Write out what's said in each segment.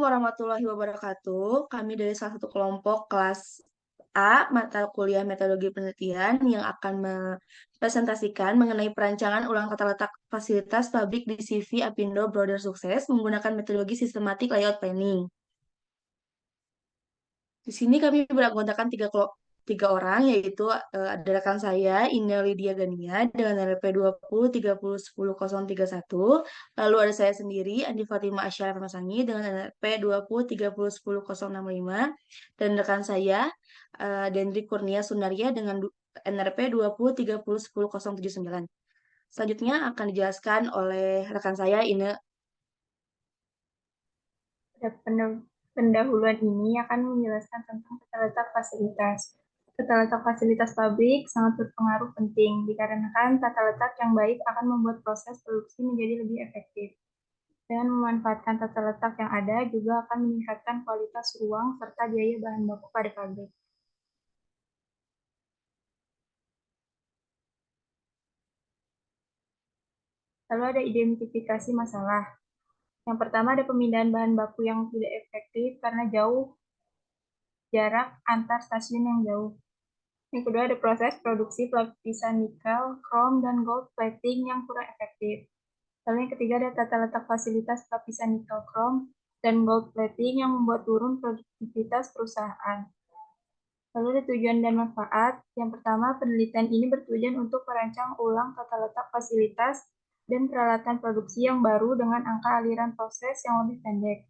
warahmatullahi wabarakatuh. Kami dari salah satu kelompok kelas A, mata kuliah metodologi penelitian yang akan mempresentasikan mengenai perancangan ulang tata letak fasilitas pabrik di CV Apindo Brother Sukses menggunakan metodologi sistematik layout planning. Di sini kami beranggotakan tiga orang, yaitu ada rekan saya, Ina Lydia Gania, dengan NLP 20 30 10 031. Lalu ada saya sendiri, Andi Fatima Asyara Masani, dengan NLP 20 30 10 065. Dan rekan saya, Dendri Kurnia Sunaria, dengan NRP 20 30 10 079. Selanjutnya akan dijelaskan oleh rekan saya, Ina. Pendahuluan ini akan menjelaskan tentang tata letak fasilitas. Tata letak fasilitas pabrik sangat berpengaruh penting dikarenakan tata letak yang baik akan membuat proses produksi menjadi lebih efektif. Dengan memanfaatkan tata letak yang ada juga akan meningkatkan kualitas ruang serta biaya bahan baku pada pabrik. Lalu ada identifikasi masalah. Yang pertama ada pemindahan bahan baku yang tidak efektif karena jauh jarak antar stasiun yang jauh. Yang kedua ada proses produksi pelapisan nikel, krom, dan gold plating yang kurang efektif. Lalu yang ketiga ada tata letak fasilitas pelapisan nikel, krom, dan gold plating yang membuat turun produktivitas perusahaan. Lalu ada tujuan dan manfaat. Yang pertama, penelitian ini bertujuan untuk merancang ulang tata letak fasilitas dan peralatan produksi yang baru dengan angka aliran proses yang lebih pendek.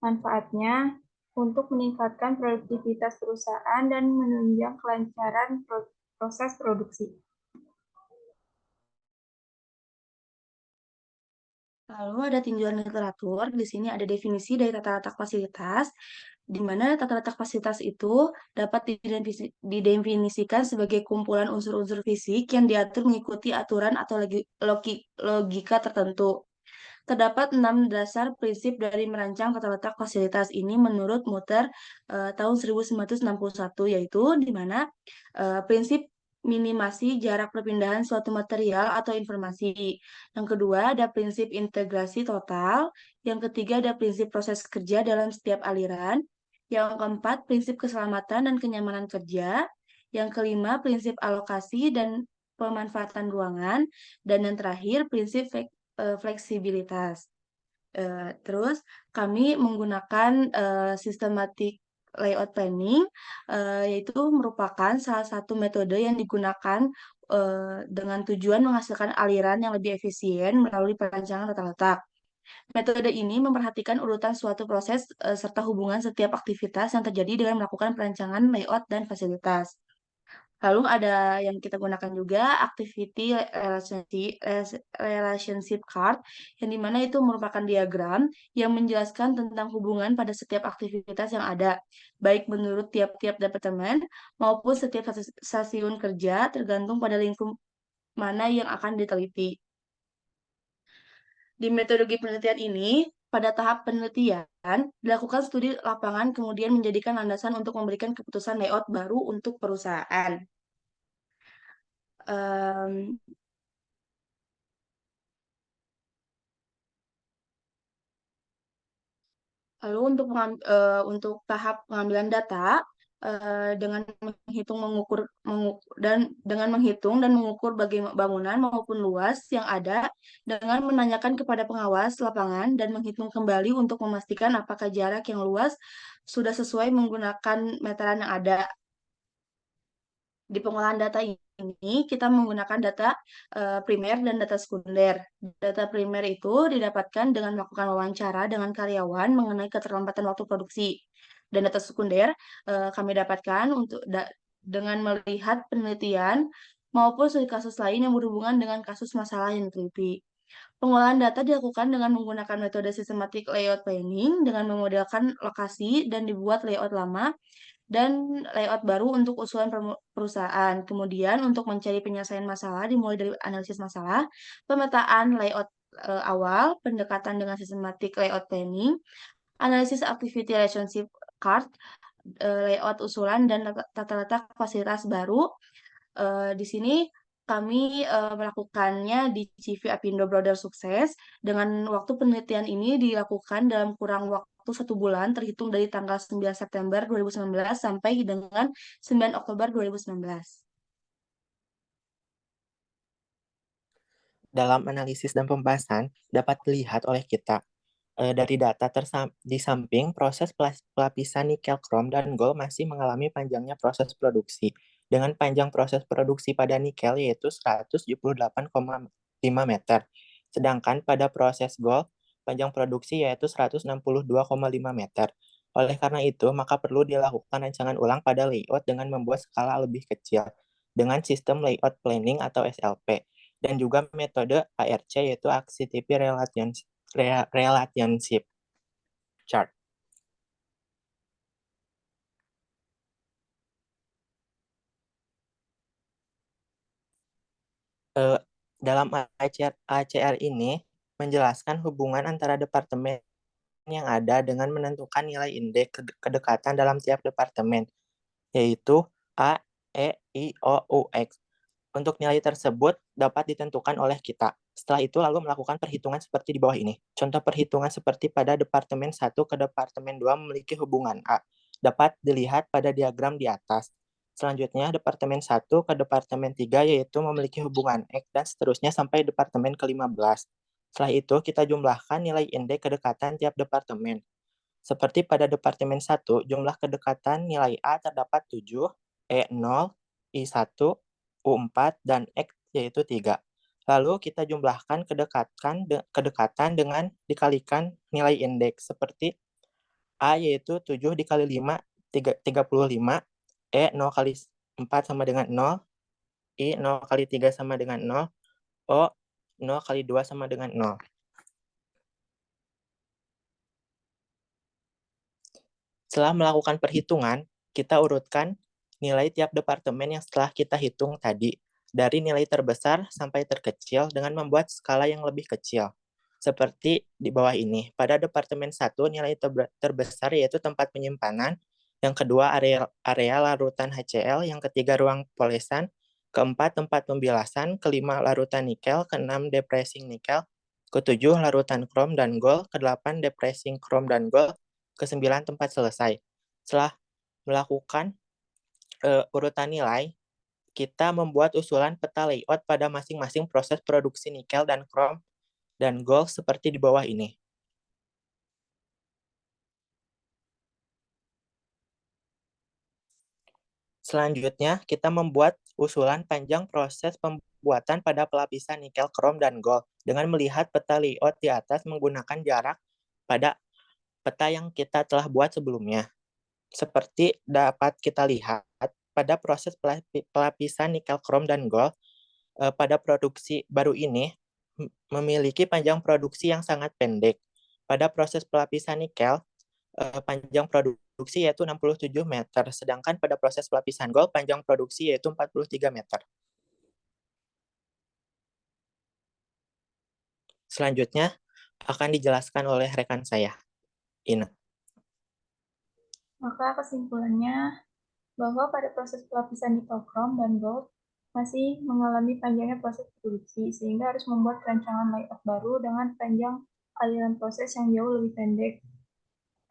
Manfaatnya untuk meningkatkan produktivitas perusahaan dan menunjang kelancaran proses produksi. Lalu ada tinjauan literatur. Di sini ada definisi dari tata letak fasilitas, di mana tata letak fasilitas itu dapat didefinisikan sebagai kumpulan unsur-unsur fisik yang diatur mengikuti aturan atau logika tertentu. Terdapat 6 dasar prinsip dari merancang tata letak fasilitas ini menurut Mutter tahun 1961, yaitu di mana prinsip minimasi jarak perpindahan suatu material atau informasi. Yang kedua ada prinsip integrasi total. Yang ketiga ada prinsip proses kerja dalam setiap aliran. Yang keempat prinsip keselamatan dan kenyamanan kerja. Yang kelima prinsip alokasi dan pemanfaatan ruangan. Dan yang terakhir prinsip fleksibilitas. Terus kami menggunakan systematic layout planning, yaitu merupakan salah satu metode yang digunakan dengan tujuan menghasilkan aliran yang lebih efisien melalui perancangan tata letak. Metode ini memperhatikan urutan suatu proses serta hubungan setiap aktivitas yang terjadi dengan melakukan perancangan layout dan fasilitas. Lalu ada yang kita gunakan juga activity relationship card, yang dimana itu merupakan diagram yang menjelaskan tentang hubungan pada setiap aktivitas yang ada, baik menurut tiap-tiap departemen maupun setiap stasiun kerja, tergantung pada lingkup mana yang akan diteliti. Di metodologi penelitian ini, pada tahap penelitian, dilakukan studi lapangan kemudian menjadikan landasan untuk memberikan keputusan layout baru untuk perusahaan. Em, Lalu untuk tahap pengambilan data dengan menghitung dan mengukur bagaimana bangunan maupun luas yang ada dengan menanyakan kepada pengawas lapangan dan menghitung kembali untuk memastikan apakah jarak yang luas sudah sesuai menggunakan meteran yang ada. Di pengolahan data ini kita menggunakan data primer dan data sekunder. Data primer itu didapatkan dengan melakukan wawancara dengan karyawan mengenai keterlambatan waktu produksi. Dan data sekunder kami dapatkan dengan melihat penelitian maupun studi kasus lain yang berhubungan dengan kasus masalah yang diteliti. Pengolahan data dilakukan dengan menggunakan metode systematic layout planning dengan memodelkan lokasi dan dibuat layout lama dan layout baru untuk usulan perusahaan. Kemudian untuk mencari penyelesaian masalah dimulai dari analisis masalah, pemetaan layout awal, pendekatan dengan systematic layout planning, analisis activity relationship card, layout usulan dan tata letak fasilitas baru. Di sini kami melakukannya di CV Apindo Brother Sukses dengan waktu penelitian ini dilakukan dalam kurang waktu waktu 1 bulan terhitung dari tanggal 9 September 2019 sampai dengan 9 Oktober 2019. Dalam analisis dan pembahasan dapat dilihat oleh kita dari data di samping proses pelapisan nikel krom dan gold masih mengalami panjangnya proses produksi dengan panjang proses produksi pada nikel yaitu 178,5 meter. Sedangkan pada proses gold panjang produksi yaitu 162,5 meter. Oleh karena itu, maka perlu dilakukan rancangan ulang pada layout dengan membuat skala lebih kecil dengan sistem layout planning atau SLP dan juga metode ARC yaitu Activity Relationship Chart. Dalam ACR ini menjelaskan hubungan antara departemen yang ada dengan menentukan nilai indeks kedekatan dalam tiap departemen, yaitu A, E, I, O, U, X. Untuk nilai tersebut dapat ditentukan oleh kita. Setelah itu lalu melakukan perhitungan seperti di bawah ini. Contoh perhitungan seperti pada Departemen 1 ke Departemen 2 memiliki hubungan A. Dapat dilihat pada diagram di atas. Selanjutnya, Departemen 1 ke Departemen 3 yaitu memiliki hubungan X dan seterusnya sampai Departemen ke-15. Setelah itu, kita jumlahkan nilai indeks kedekatan tiap departemen. Seperti pada Departemen 1, jumlah kedekatan nilai A terdapat 7, E0, I1, U4, dan X yaitu 3. Lalu kita jumlahkan kedekatan dengan dikalikan nilai indeks seperti A yaitu 7 dikali 5, 35, E 0 kali 4 sama dengan 0, I 0 kali 3 sama dengan 0, O 0 kali 2 sama dengan 0. Setelah melakukan perhitungan, kita urutkan nilai tiap departemen yang setelah kita hitung tadi, dari nilai terbesar sampai terkecil dengan membuat skala yang lebih kecil. Seperti di bawah ini. Pada Departemen 1, nilai terbesar yaitu tempat penyimpanan, yang kedua area larutan HCl, yang ketiga ruang polesan, keempat tempat pembilasan, kelima larutan nikel, keenam depressing nikel, ketujuh larutan krom dan gold, kedelapan depressing krom dan gold, ke-9 tempat selesai. Setelah melakukan urutan nilai, kita membuat usulan peta layout pada masing-masing proses produksi nikel dan krom dan gold seperti di bawah ini. Selanjutnya, kita membuat usulan panjang proses pembuatan pada pelapisan nikel, krom, dan gold dengan melihat peta layout di atas menggunakan jarak pada peta yang kita telah buat sebelumnya. Seperti dapat kita lihat pada proses pelapisan nikel, krom, dan gold pada produksi baru ini memiliki panjang produksi yang sangat pendek. Pada proses pelapisan nikel, panjang produksi yaitu 67 meter, sedangkan pada proses pelapisan gold panjang produksi yaitu 43 meter. Selanjutnya akan dijelaskan oleh rekan saya, Ina. Maka kesimpulannya bahwa pada proses pelapisan nikel krom dan gold masih mengalami panjangnya proses produksi, sehingga harus membuat rancangan layout baru dengan panjang aliran proses yang jauh lebih pendek.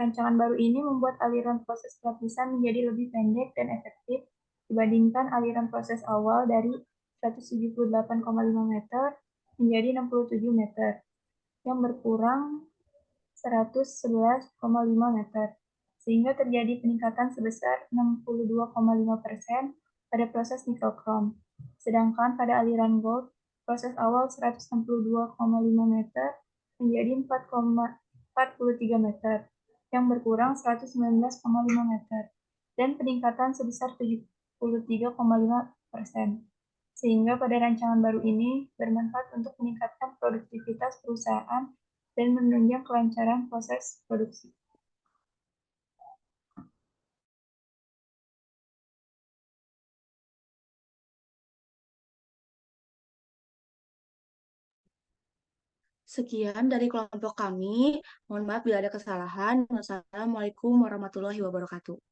Rancangan baru ini membuat aliran proses pelapisan menjadi lebih pendek dan efektif dibandingkan aliran proses awal dari 178,5 meter menjadi 67 meter, yang berkurang 111,5 meter, sehingga terjadi peningkatan sebesar 62,5% pada proses nikel krom. Sedangkan pada aliran gold, proses awal 162,5 meter menjadi 4,43 meter, yang berkurang 119,5 meter, dan peningkatan sebesar 73,5%. Sehingga pada rancangan baru ini bermanfaat untuk meningkatkan produktivitas perusahaan dan menunjang kelancaran proses produksi. Sekian dari kelompok kami. Mohon maaf bila ada kesalahan. Wassalamualaikum warahmatullahi wabarakatuh.